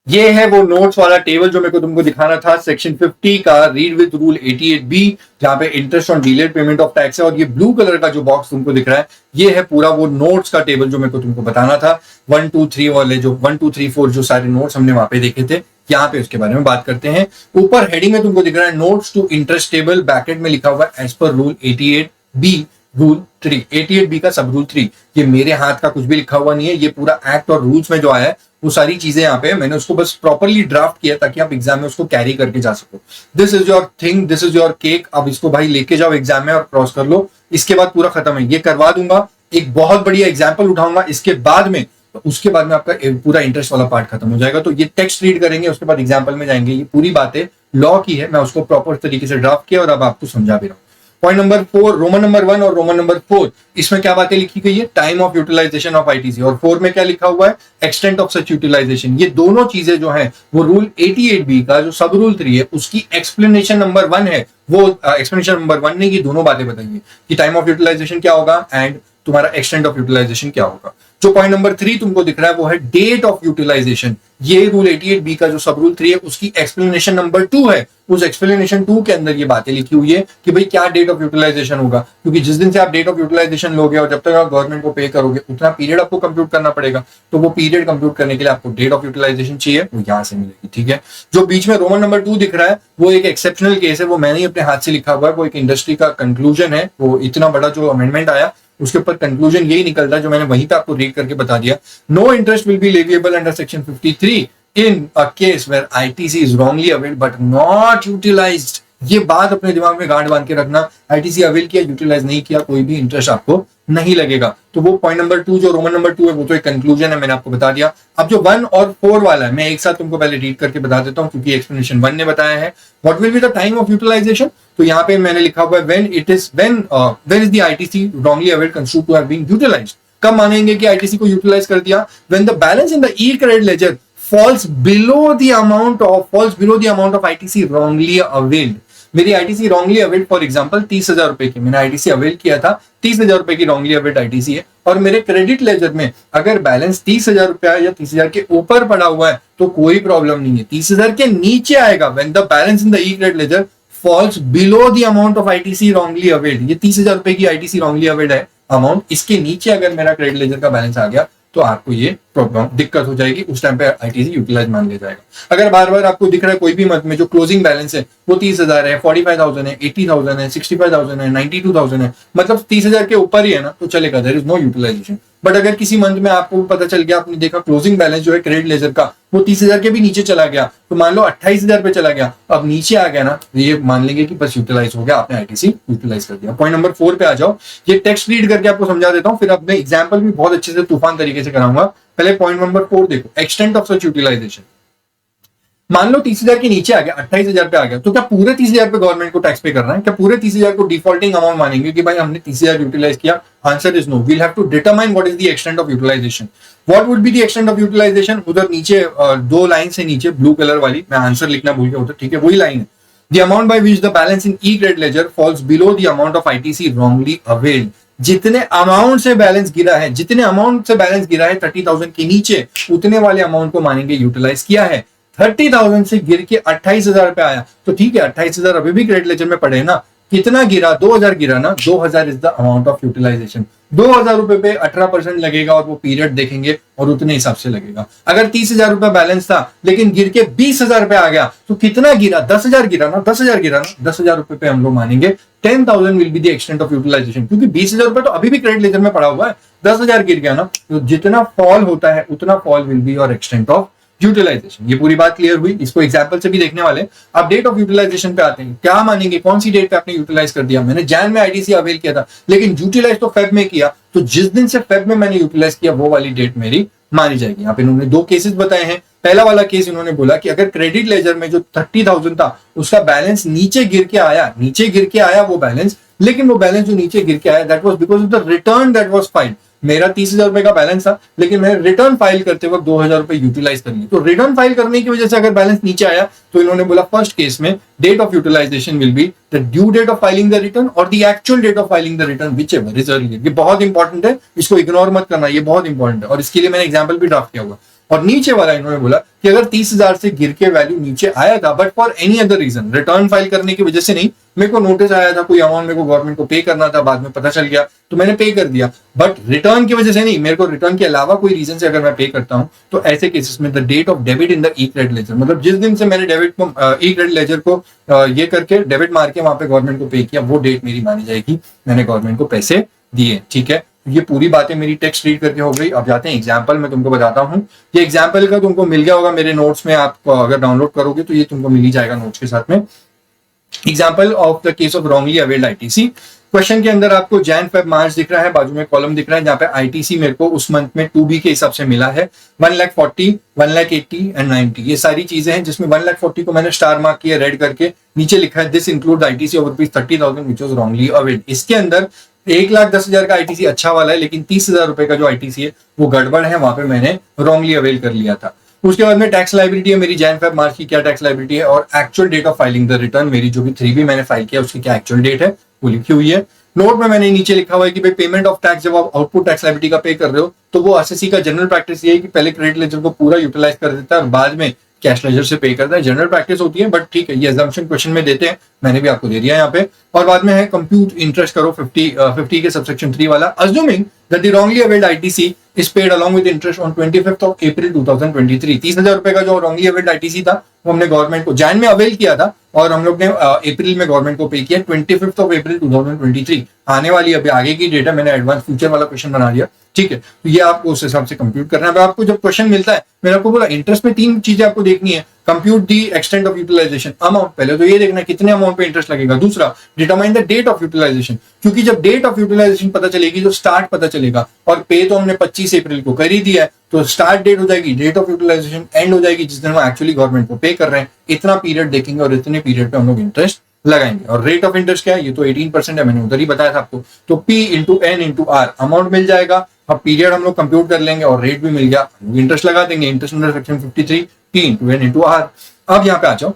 ये है वो नोट्स वाला टेबल जो मेरे को तुमको दिखाना था, सेक्शन 50 का रीड विद रूल 88B, जहां पे interest on delayed payment of tax है। और ये ब्लू कलर का जो बॉक्स तुमको दिख रहा है, ये है पूरा वो नोट्स का टेबल जो मेरे को तुमको बताना था। 1 2 3 वाले जो 1 2 3 4 जो सारे नोट्स हमने वहां पे देखे थे, यहाँ पे उसके बारे में बात करते हैं। ऊपर हेडिंग में तुमको दिख रहा है notes to interest table, bracket में लिखा हुआ है as per rule 88B rule 3, 88B का सब रूल 3। ये मेरे हाथ का कुछ भी लिखा हुआ नहीं है, ये पूरा एक्ट और रूल्स में जो आया है वो सारी चीजें यहाँ पे मैंने उसको बस प्रॉपरली ड्राफ्ट किया ताकि आप एग्जाम में उसको कैरी करके जा सको। This is your thing, this is your cake. अब इसको भाई लेके जाओ एग्जाम में और क्रॉस कर लो, इसके बाद पूरा खत्म है। ये करवा दूंगा, एक बहुत बढ़िया एग्जाम्पल उठाऊंगा इसके बाद में, उसके बाद में आपका पूरा इंटरेस्ट वाला पार्ट खत्म हो जाएगा। तो ये टेक्स्ट रीड करेंगे, उसके बाद एग्जाम्पल में जाएंगे। ये पूरी बातें लॉ की है, मैं उसको प्रॉपर तरीके से ड्राफ्ट किया और अब आपको समझा भी रहा हूँ। पॉइंट नंबर 4, रोमन नंबर 1 और रोमन नंबर 4, इसमें क्या बातें लिखी गई है, time of utilisation of ITC, और 4 में क्या लिखा हुआ है, एक्सटेंट ऑफ सच यूटिलाइजेशन। ये दोनों चीजें जो है वो रूल 88B का जो सब रूल 3 है उसकी एक्सप्लेनेशन नंबर 1 है, वो एक्सप्लेनेशन नंबर 1 ने ये दोनों बातें बताइए कि टाइम ऑफ यूटिलाइजेशन क्या होगा एंड तुम्हारा एक्सटेंट ऑफ यूटिलाइजेशन क्या होगा। जो पॉइंट नंबर 3 तुमको दिख रहा है वो है डेट ऑफ यूटिलाइजेशन। ये रूल 88B का जो सब रूल 3 है उसकी एक्सप्लेनेशन नंबर 2 है। उस एक्सप्लेनेशन 2 के अंदर ये बातें लिखी हुई है कि भाई क्या डेट ऑफ यूटिलाइजेशन होगा, क्योंकि जिस दिन से आप डेट ऑफ यूटिलाइजेशन लोगे और जब तक आप गवर्नमेंट को पे करोगे उतना पीरियड आपको कंप्यूट करना पड़ेगा। तो वो पीरियड कंप्यूट करने के लिए आपको डेट ऑफ यूटिलाइजेशन चाहिए, वो यहां से मिलेगी। ठीक है, जो बीच में रोमन नंबर 2 दिख रहा है वो एक एक्सेप्शनल केस है, वो मैंने ही अपने हाथ से लिखा हुआ है, वो एक इंडस्ट्री का कंक्लूजन है। वो इतना बड़ा जो अमेंडमेंट आया उसके ऊपर कंक्लूजन यही निकलता है जो मैंने वहीं पे आपको रीड करके बता दिया। No interest will be leviable under section 53 in a case where ITC is wrongly availed but not utilized ये बात अपने दिमाग में गांठ बांध के रखना, आईटीसी अवेल किया, यूटिलाइज नहीं किया, कोई भी इंटरेस्ट आपको नहीं लगेगा। तो वो पॉइंट नंबर 2 जो रोमन नंबर 2 है वो तो एक कंक्लूजन है, मैंने आपको बता दिया। अब जो 1 और 4 वाला है मैं एक साथ तुमको पहले रीड करके बता देता हूँ, क्योंकि एक्सप्लेनेशन 1 ने बताया है। What will be the time of utilisation, तो यहाँ पे मैंने लिखा हुआ है when is the ITC wrongly availed construed to have been utilised. कब मानेंगे कि आईटीसी को यूटिलाइज कर दिया? When the balance in the e credit ledger falls below the amount of ITC wrongly availed। मेरी ITC wrongly availed for example 30,000 रुपए की मैंने आईटीसी अवेल किया था, 30,000 रुपए की रॉन्गली अवेल्ड आईटीसी है, और मेरे क्रेडिट लेजर में अगर बैलेंस 30,000 रुपया या 30,000 के ऊपर पड़ा हुआ है तो कोई प्रॉब्लम नहीं है, 30,000 के नीचे आएगा। When the balance in the e credit laser falls below the amount of ITC wrongly availed, ये 30,000 रुपए की आईटीसी रॉन्गली अवेल्ड है अमाउंट, इसके नीचे अगर मेरा क्रेडिट लेजर का बैलेंस आ गया तो आपको ये प्रॉब्लम दिक्कत हो जाएगी, उस टाइम पे आईटीसी यूटिलाइज मान लिया जाएगा। अगर बार बार आपको दिख रहा है कोई भी मंथ में जो क्लोजिंग बैलेंस है वो 30,000 है, 45,000 है, 80,000 है, 65,000 है, 92,000 है, मतलब 30,000 के ऊपर ही है ना, तो चलेगा, there is no utilisation. But अगर किसी मंथ में आपको पता चल गया, आपने देखा क्लोजिंग बैलेंस जो है क्रेडिट लेजर का वो 30,000 के भी नीचे चला गया, तो मान लो 28,000 पे चला गया, अब नीचे आ गया ना, तो ये मान लेंगे कि बस यूटिलाइज हो गया, आपने आईटीसी यूटिलाइज कर दिया। पॉइंट नंबर 4 पे आ जाओ, ये टेक्स्ट रीड करके आपको समझा देता हूँ, फिर अपने एग्जाम्पल भी बहुत अच्छे से तूफान तरीके से कराऊंगा। पहले पॉइंट नंबर 4 देखो, एक्सटेंट ऑफ सच यूटिलाइजेशन। मान लो 30,000 के नीचे आ गया, 28,000 पे आ गया, तो क्या पूरे 30,000 पे गवर्नमेंट को टैक्स पे करना है? क्या पूरे 30,000 को डिफॉल्टिंग अमाउंट मानेंगे कि भाई हमने 30,000 यूटिलाइज किया? Answer is no. We'll have to determine what is the extent of utilisation. What would be the extent of utilisation? उधर नीचे 2 लाइन से नीचे ब्लू कलर वाली, मैं आंसर लिखना भूल गया उधर, ठीक है, वही लाइन है। The amount by which the balance in e-credit ledger falls below the amount of ITC wrongly availed। जितने अमाउंट से बैलेंस गिरा है, जितने अमाउंट से बैलेंस गिरा है 30,000 के नीचे, उतने वाले अमाउंट को मानेंगे यूटिलाइज किया है। 30,000 से गिर के 28,000 पे आया, तो ठीक है, 28,000 अभी भी क्रेडिट लेजर में पड़े ना, कितना गिरा? 2,000 गिरा ना, 2,000 is the amount of utilisation. 2,000 रुपए पे 18% लगेगा और वो पीरियड देखेंगे और उतने हिसाब से लगेगा। अगर 30,000 रुपए बैलेंस था लेकिन गिर के 20,000 पे आ गया, तो कितना गिरा? 10,000 गिरा ना, 10,000 गिरा ना, 10,000 रुपए पे हम लोग मानेंगे 10,000 will be the extent of utilisation, क्योंकि 20,000 रुपए तो अभी भी क्रेडिट लेजर में पड़ा हुआ है, 10,000 गिर गया ना, तो जितना फॉल होता है उतना fall will be your extent of utilisation. ये पूरी बात क्लियर हुई, इसको एग्जांपल से भी देखने वाले। अब डेट ऑफ यूटिलाइजेशन पे आते हैं, क्या मानेंगे, कौन सी डेट पे आपने यूटिलाइज कर दिया? मैंने जैन में आईटीसी अवेल किया था, लेकिन यूटिलाइज तो फेब में किया, तो जिस दिन से फेब में मैंने यूटिलाइज किया वो वाली डेट मेरी मानी जाएगी। यहाँ पे इन्होंने 2 केसेस बताए हैं। पहला वाला केस इन्होंने बोला कि अगर क्रेडिट लेजर में जो 30,000 था उसका बैलेंस नीचे गिर के आया वो बैलेंस, लेकिन वो बैलेंस जो नीचे गिर के आया that was because of the return that was filed. मेरा 30,000 रुपए का बैलेंस था, लेकिन मैंने रिटर्न फाइल करते वक्त 2,000 रुपए यूटिलाइज कर लिए, तो रिटर्न फाइल करने की वजह से अगर बैलेंस नीचे आया तो इन्होंने बोला फर्स्ट केस में date of utilization will be the due date of filing the return और the actual date of filing the return whichever is earlier. ये बहुत इंपॉर्टेंट है, इसको इग्नोर मत करना, ये बहुत इंपॉर्टेंट है, और इसके लिए मैंने एग्जाम्पल भी ड्राफ्ट किया हुआ। और नीचे वाला इन्होंने बोला कि अगर 30,000 से गिर के वैल्यू नीचे आया था but for any other reason, return file करने की वजह से नहीं, मेरे को नोटिस आया था कोई अमाउंट मेरे को गवर्नमेंट को पे करना था, बाद में पता चल गया तो मैंने पे कर दिया, बट रिटर्न की वजह से नहीं, मेरे को रिटर्न के अलावा कोई रीजन से अगर मैं पे करता हूं तो ऐसे केसेस में the date of debit in the e credit ledger, मतलब जिस दिन से मैंने डेबिट को ई क्रेडिट लेजर को ये करके डेबिट मार के वहां पे गवर्नमेंट को पे किया, वो डेट मेरी मानी जाएगी, मैंने गवर्नमेंट को पैसे दिए। ठीक है, ये पूरी बातें मेरी टेक्स्ट रीड करके हो गई। अब जाते हैं एग्जाम्पल में तुमको बताता हूँ। ये एग्जाम्पल का तुमको मिल गया होगा मेरे नोट्स में, आप अगर डाउनलोड करोगे तो ये तुमको मिल ही जाएगा नोट्स के साथ में। Example of the case of wrongly availed ITC. Question के अंदर आपको जैन फेब मार्च दिख रहा है, बाजू में कॉलम दिख रहा है जहाँ पे आईटीसी मेरे को उस मंथ में 2B के हिसाब से मिला है 1,40,000, 1,80,000 एंड 90। ये सारी चीजें हैं जिसमें 1,40,000 को मैंने स्टार मार्क किया रेड करके, नीचे लिखा है this include ITC of ₹30,000 which was wrongly availed. इसके अंदर 1,10,000 का आईटीसी अच्छा वाला है, लेकिन 30,000 रुपए का जो आईटीसी है वो गड़बड़ है, वहां पे मैंने रॉन्गली अवेल कर लिया था। उसके बाद में टैक्स लाइबिलिटी है मेरी जैन फेब मार्च की क्या टैक्स लाइबिलिटी है, और actual date of filing the return मेरी जो भी 3B मैंने फाइल किया उसकी क्या एक्चुअल डेट है वो लिखी हुई है। नोट में मैंने नीचे लिखा हुआ है कि भाई पेमेंट ऑफ टैक्स जब आप आउटपुट टैक्स लाइबिलिटी का पे कर रहे हो तो वो एसएससी का जनरल प्रैक्टिस ये है कि पहले क्रेडिट लेजर को पूरा यूटिलाइज कर देता है और बाद में कैश लेजर से पे करता है। जनरल प्रैक्टिस होती है, बट ठीक है, ये अजम्पशन क्वेश्चन में देते हैं, मैंने भी आपको दे दिया यहाँ पे। और बाद में है कंप्यूट इंटरेस्ट करो 50 के सबसेक्शन 3 वाला, assuming that the wrongly availed ITC is paid along with interest on 25th of April 2023। 30,000 रुपए का जो रॉन्गली अवेल्ड आईटीसी था वो हमने गवर्नमेंट को जैन में अवेल किया था और हम लोग ने अप्रैल में गवर्नमेंट को पे किया 25th of April 2023। आने वाली अभी आगे की डेट है, मैंने एडवांस फ्यूचर वाला क्वेश्चन बना दिया, ठीक है, तो ये आपको उस हिसाब से कंप्यूट करना है। अब आपको जब क्वेश्चन मिलता है, मैंने आपको बोला इंटरेस्ट में 3 चीजें आपको देखनी है। Compute the extent of utilisation amount, पहले तो ये देखना है कितने अमाउंट पे इंटरेस्ट लगेगा। दूसरा, determine the date of utilisation, क्योंकि जब डेट ऑफ यूटिलाइजेशन पता चलेगी तो स्टार्ट पता चलेगा, और पे तो हमने 25 अप्रैल को कर ही दिया है, तो स्टार्ट डेट हो जाएगी, डेट ऑफ यूटिलाइजेशन एंड हो जाएगी जिस दिन हम एक्चुअली गवर्नमेंट को पे कर रहे हैं। इतना पीरियड देखेंगे और इतने पीरियड पे हम लोग इंटरेस्ट लगाएंगे। और रेट ऑफ इंटरेस्ट क्या है, ये तो 18% है, मैंने उधर ही बताया था आपको। तो P into N into R amount मिल जाएगा, अब पीरियड हम लोग कंप्यूट कर लेंगे और रेट भी मिल गया, इंटरेस्ट लगा देंगे। Interest under section 53 P into N into R. अब यहाँ पे आ जाओ,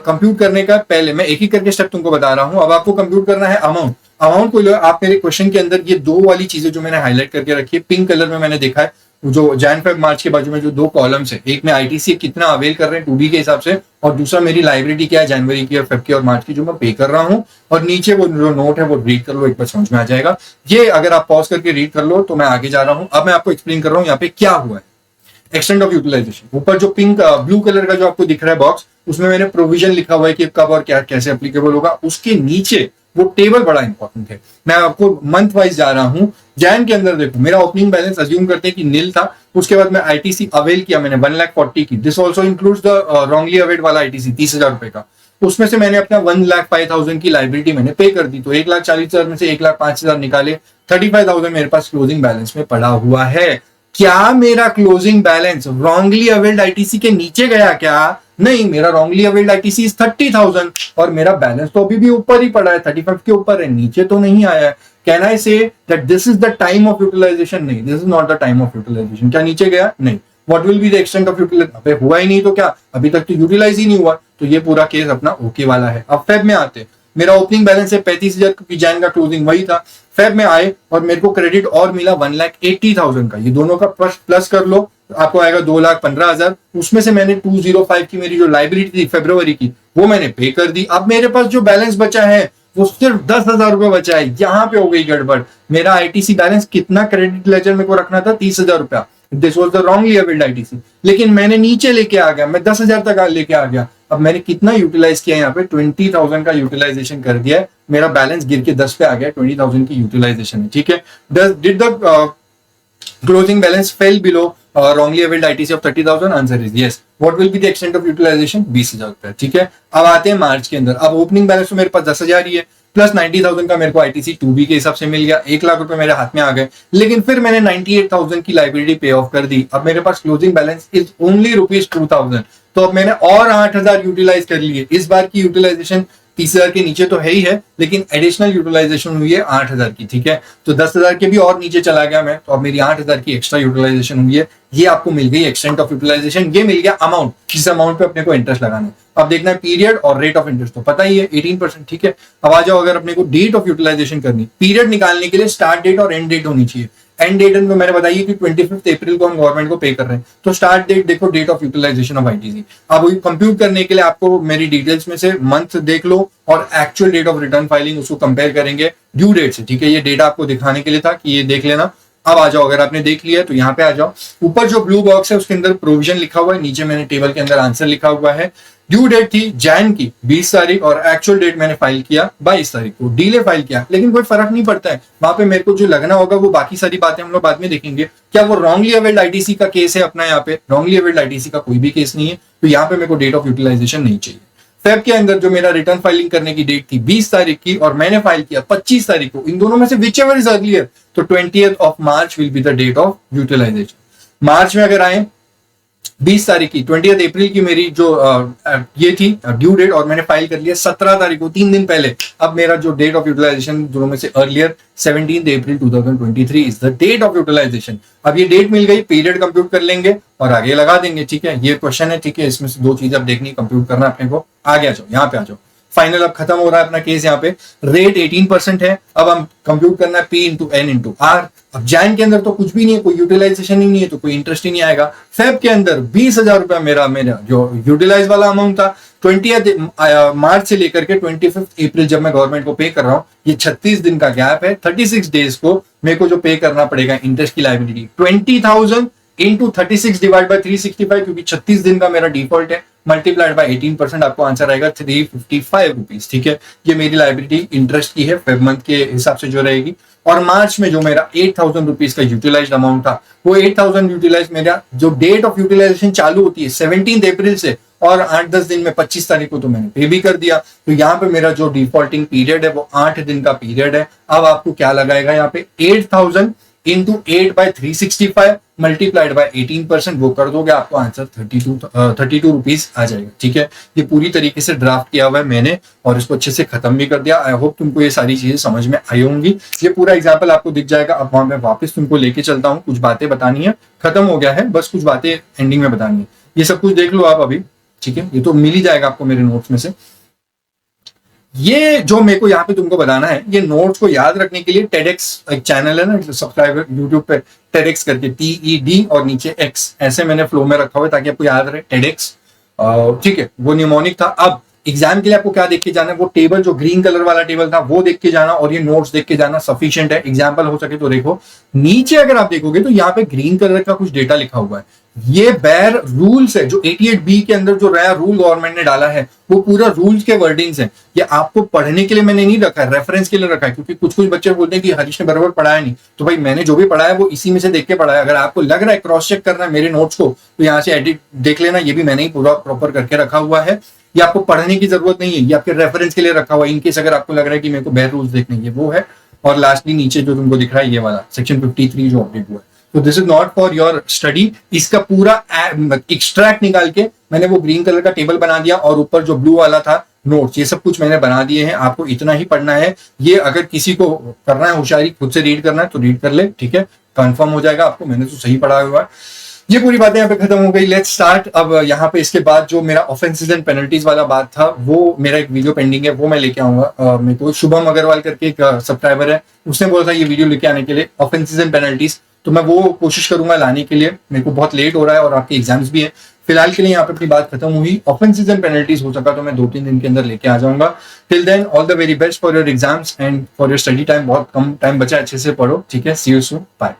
कंप्यूट करने का पहले मैं एक ही करके स्टेप तुमको बता रहा हूँ। अब आपको कंप्यूट करना है अमाउंट। अमाउंट को लो, आप मेरे क्वेश्चन के अंदर ये 2 वाली चीजें जो मैंने हाईलाइट करके रखी है पिंक कलर में, मैंने देखा है जो जैन फेब मार्च के बाजू में जो 2 कॉलम्स है, एक में आईटीसी कितना अवेल कर रहे हैं 2B के हिसाब से, और दूसरा मेरी लाइब्रेरी क्या है जनवरी की और फेब की और मार्च की जो मैं पे कर रहा हूँ। और नीचे वो जो नोट है वो रीड कर लो, एक बार समझ में आ जाएगा। ये अगर आप पॉज करके रीड कर लो तो मैं आगे जा रहा हूँ। अब मैं आपको एक्सप्लेन कर रहा हूँ यहाँ पे क्या हुआ है। एक्सटेंट ऑफ यूटिलाइजेशन, ऊपर जो पिंक ब्लू कलर का जो आपको दिख रहा है बॉक्स, उसमें मैंने प्रोविजन लिखा हुआ है कि कब और क्या कैसे एप्लीकेबल होगा। उसके नीचे वो टेबल बड़ा इंपॉर्टेंट है, मैं आपको मंथ वाइज जा रहा हूँ। जैन के अंदर देखो, मेरा ओपनिंग बैलेंस अज्यूम करते हैं कि नील था, उसके बाद मैं आईटीसी अवेल किया मैंने 1,40,000 की। This also includes the wrongly availed वाला आईटीसी 30,000 रुपए का। उसमें से मैंने अपना 1,05,000 की लाइब्रेरी मैंने पे कर दी, तो 1,40,000 में से 1,05,000 निकाले, 35,000 मेरे पास क्लोजिंग बैलेंस में पड़ा हुआ है। क्या मेरा closing balance wrongly availed ITC के नीचे गया क्या? नहीं, मेरा रॉन्गली अवेल्ड आईटीसी इज 30,000 और मेरा बैलेंस तो अभी भी ऊपर ही पड़ा है, 35 के ऊपर है, नीचे तो नहीं आया है। Can I say that this is the time of utilization? नहीं, this is not the time of utilization. क्या नीचे गया? नहीं। What will be the extent of utilization? अबे हुआ ही नहीं तो क्या, अभी तक तो यूटिलाइज ही नहीं हुआ, तो ये पूरा केस अपना ओके वाला है। अब फेब में आते, मेरा ओपनिंग बैलेंस है 35,000 क्योंकि जैन का क्लोजिंग वही था। फेब में आए और मेरे को क्रेडिट और मिला 1,80,000 का, ये दोनों का प्लस कर लो, आपको आएगा 2,15,000। उसमें से मैंने 205 की मेरी जो लाइबिलिटी थी फरवरी की वो मैंने पे कर दी। अब मेरे पास जो बैलेंस बचा है वो सिर्फ 10,000 रुपए बचा है। यहाँ पे हो गई गड़बड़। मेरा आईटीसी बैलेंस कितना क्रेडिट लेजर में को रखना था? 30,000 रुपया। This was the wrongly availed ITC, लेकिन मैंने नीचे लेके आ गया, मैं 10,000 तक लेके आ गया। अब मैंने कितना यूटिलाइज किया? यहाँ पे 20,000 का यूटिलाइजेशन कर दिया है, मेरा बैलेंस गिर के 10 पे आ गया। 20,000 की यूटिलाइजेशन है, ठीक है। Did the closing balance fell below wrongly availed ITC of 30,000? Answer is yes. What will be the extent of utilization? 20,000 रुपए, ठीक है। अब आते हैं मार्च के अंदर। अब ओपनिंग बैलेंस तो मेरे पास 10,000 ही है, प्लस 90,000 का मेरे को आईटीसी 2B के हिसाब से मिल गया, 1,00,000 रुपए मेरे हाथ में आ गए। लेकिन फिर मैंने 98,000 की लाइब्रेरी पे ऑफ कर दी। अब मेरे पास क्लोजिंग बैलेंस इज ओनली ₹2,000, तो अब मैंने और 8,000 यूटिलाइज कर लिए। इस बार की यूटिलाइजेशन 30,000 के नीचे तो है ही है, लेकिन एडिशनल यूटिलाइजेशन हुई है 8,000 की, ठीक है। तो 10,000 के भी और नीचे चला गया मैं, तो अब मेरी 8,000 की एक्स्ट्रा यूटिलाइजेशन हुई है। ये आपको मिल गई एक्सटेंट ऑफ यूटिलाइजेशन, ये मिल गया अमाउंट, जिस अमाउंट पे अपने को इंटरेस्ट लगाना है। अब देखना है पीरियड और रेट ऑफ इंटरेस्ट, तो पता ही है 18%, ठीक है। अब आ जाओ, अगर अपने को डेट ऑफ यूटिलाइजेशन करनी, पीरियड निकालने के लिए स्टार्ट डेट और एंड डेट होनी चाहिए। एंड डेट में मैंने बताइए कि 25 अप्रैल को हम गवर्नमेंट को पे कर रहे हैं, तो स्टार्ट डेट देखो, date of utilisation of ITC. अब कंप्यूट करने के लिए आपको मेरी डिटेल्स में से मंथ देख लो और actual date of return filing उसको कंपेयर करेंगे ड्यू डेट से, ठीक है। ये डेटा आपको दिखाने के लिए था कि ये देख लेना। अब आ जाओ, अगर आपने देख लिया तो यहाँ पे आ जाओ, ऊपर जो ब्लू बॉक्स है उसके अंदर प्रोविजन लिखा हुआ है, नीचे मैंने टेबल के अंदर आंसर लिखा हुआ है। ड्यू डेट थी जैन की 20 तारीख और एक्चुअल डेट मैंने फाइल किया 22 तारीख को, डीले फाइल किया, लेकिन कोई फर्क नहीं पड़ता है। वहां पे मेरे को जो लगना होगा वो बाकी सारी बातें हम लोग बाद में देखेंगे। क्या वो रॉन्गली अवेल्ड आईटीसी का केस है अपना? यहाँ पे रॉन्गली अवेल्ड आईटीसी का कोई भी केस नहीं है, तो यहाँ पे मेरे को डेट ऑफ यूटिलाइजेशन नहीं चाहिए। फेब के अंदर जो मेरा रिटर्न फाइलिंग करने की डेट थी 20 तारीख की और मैंने फाइल किया 25 तारीख को, इन दोनों में से विच एवर इज अर्लियर, तो 20th of March will be the date of utilization. March में अगर आए 20 तारीख की, 20 अप्रैल की मेरी जो ये थी ड्यू डेट और मैंने फाइल कर लिया 17 तारीख को, 3 दिन पहले। अब मेरा जो डेट ऑफ यूटिलाइजेशन दोनों में से earlier 17 April 2023 is the date of utilisation. अब ये डेट मिल गई, पीरियड कंप्यूट कर लेंगे और आगे लगा देंगे, ठीक है। ये क्वेश्चन है, ठीक है, इसमें से 2 चीजें अब देखनी, कंप्यूट करना अपने को। आगे आ जाओ, यहाँ पे आ जाओ, फाइनल अब खत्म हो रहा है अपना केस। यहाँ पे रेट 18% है, अब हम कंप्यूट करना है P into N into R. अब जैन के अंदर तो कुछ भी नहीं है, कोई यूटिलाइजेशन ही नहीं है, तो कोई इंटरेस्ट ही नहीं आएगा। फेब के अंदर 20,000 रुपया मेरा जो यूटिलाइज वाला अमाउंट था, 20 मार्च से लेकर के 25 अप्रैल जब मैं गवर्नमेंट को पे कर रहा हूँ, ये 36 दिन का गैप है। 36 डेज को मेरे को जो पे करना पड़ेगा इंटरेस्ट की लायबिलिटी 20,000 इंटू 36 डिवाइड बाई 365, क्योंकि 36 दिन का मेरा डिफॉल्ट है, मल्टीप्लाइड बाय 18%, आपको आंसर आएगा 355 रुपीज, ठीक है। ये मेरी लायबिलिटी इंटरेस्ट की है फेब मंथ के हिसाब से जो रहेगी। और मार्च में जो मेरा 8,000 रुपीज का यूटिलाइज्ड अमाउंट था, वो 8,000 यूटिलाइज मेरा जो डेट ऑफ यूटिलाइजेशन चालू होती है 17 अप्रैल से, और 8-10 दिन में 25 तारीख को तो मैंने पे भी कर दिया। तो यहाँ पे मेरा जो डिफॉल्टिंग पीरियड है वो 8 दिन का पीरियड है। अब आपको क्या लगाएगा यहाँ पे 8,000 इंटू 8/365 मल्टीप्लाइड बाय 18%, वो कर दोगे आपको आंसर 32 रुपीज आ जाएगा। ठीक है, ये पूरी तरीके से ड्राफ्ट किया हुआ है मैंने और इसको अच्छे से खत्म भी कर दिया। आई होप तुमको ये सारी चीजें समझ में आई होंगी। ये पूरा एग्जाम्पल आपको दिख जाएगा। अब वहां मैं वापस तुमको लेके चलता हूँ, कुछ बातें बतानी है, खत्म हो गया है, बस कुछ बातें एंडिंग में बतानी है। ये सब कुछ देख लो आप अभी, ठीक है, ये तो मिल ही जाएगा आपको मेरे नोट्स में से। ये जो मेरे को यहाँ पे तुमको बताना है, ये नोट्स को याद रखने के लिए टेडेक्स एक चैनल है ना, सब्सक्राइबर यूट्यूब पे, टेडेक्स करके TED और नीचे X ऐसे मैंने फ्लो में रखा हुआ है ताकि आपको याद रहे, टेडेक्स। ठीक है, वो निमोनिक था। अब एग्जाम के लिए आपको क्या देख के जाना है, वो टेबल जो ग्रीन कलर वाला टेबल था वो देख के जाना, और ये नोट्स देख के जाना सफिशिएंट है। एग्जाम्पल हो सके तो देखो, नीचे अगर आप देखोगे तो यहाँ पे ग्रीन कलर का कुछ डेटा लिखा हुआ है, ये बैर रूल्स है जो 88B के अंदर जो नया रूल गवर्नमेंट ने डाला है, वो पूरा रूल्स के वर्डिंग्स है। ये आपको पढ़ने के लिए मैंने नहीं रखा है, रेफरेंस के लिए रखा है, क्योंकि कुछ कुछ बच्चे बोलते हैं कि हरीश ने बराबर पढ़ाया नहीं, तो भाई मैंने जो भी पढ़ाया वो इसी में से देख के पढ़ाया। अगर आपको लग रहा है क्रॉस चेक करना है मेरे नोट्स को, तो यहाँ से एडिट देख लेना, ये भी मैंने ही पूरा प्रॉपर करके रखा हुआ है। ये आपको पढ़ने की जरूरत नहीं है, ये आपके रेफरेंस के लिए रखा हुआ है, इनकेस अगर आपको लग रहा है कि मेरे को बैर रूल्स देखने, ये वो है। और लास्टली नीचे जो तुमको दिख रहा है ये वाला सेक्शन 53 जो अपडेट हुआ है, तो this is not for your study. इसका पूरा एक्सट्रैक्ट निकाल के मैंने वो ग्रीन कलर का टेबल बना दिया, और ऊपर जो ब्लू वाला था नोट्स, ये सब कुछ मैंने बना दिए हैं। आपको इतना ही पढ़ना है। ये अगर किसी को करना है होशियारी, खुद से रीड करना है तो रीड कर ले, ठीक है, कंफर्म हो जाएगा आपको, मैंने तो सही पढ़ा हुआ है। ये पूरी बातें यहाँ पे खत्म हो गई। Let's start. अब यहाँ पे इसके बाद जो मेरा ऑफेंसेस एंड पेनल्टीज वाला बात था, वो मेरा एक वीडियो पेंडिंग है, वो मैं लेके आऊंगा। मेरे को शुभम अग्रवाल करके एक सब्सक्राइबर है, उसने बोला था ये वीडियो लेके आने के लिए, ऑफेंसेस एंड पेनल्टीज, तो मैं वो कोशिश करूंगा लाने के लिए। मेरे को बहुत लेट हो रहा है और आपके एग्जाम्स भी है। फिलहाल के लिए यहाँ पे अपनी बात खत्म हुई। ऑफेंसेस एंड पेनल्टीज हो सका तो मैं 2-3 दिन के अंदर लेके आ जाऊंगा। Till then all the very best for your exams and for your study time. बहुत कम टाइम बचा है, अच्छे से पढ़ो, ठीक है। सी यू सून, बाय।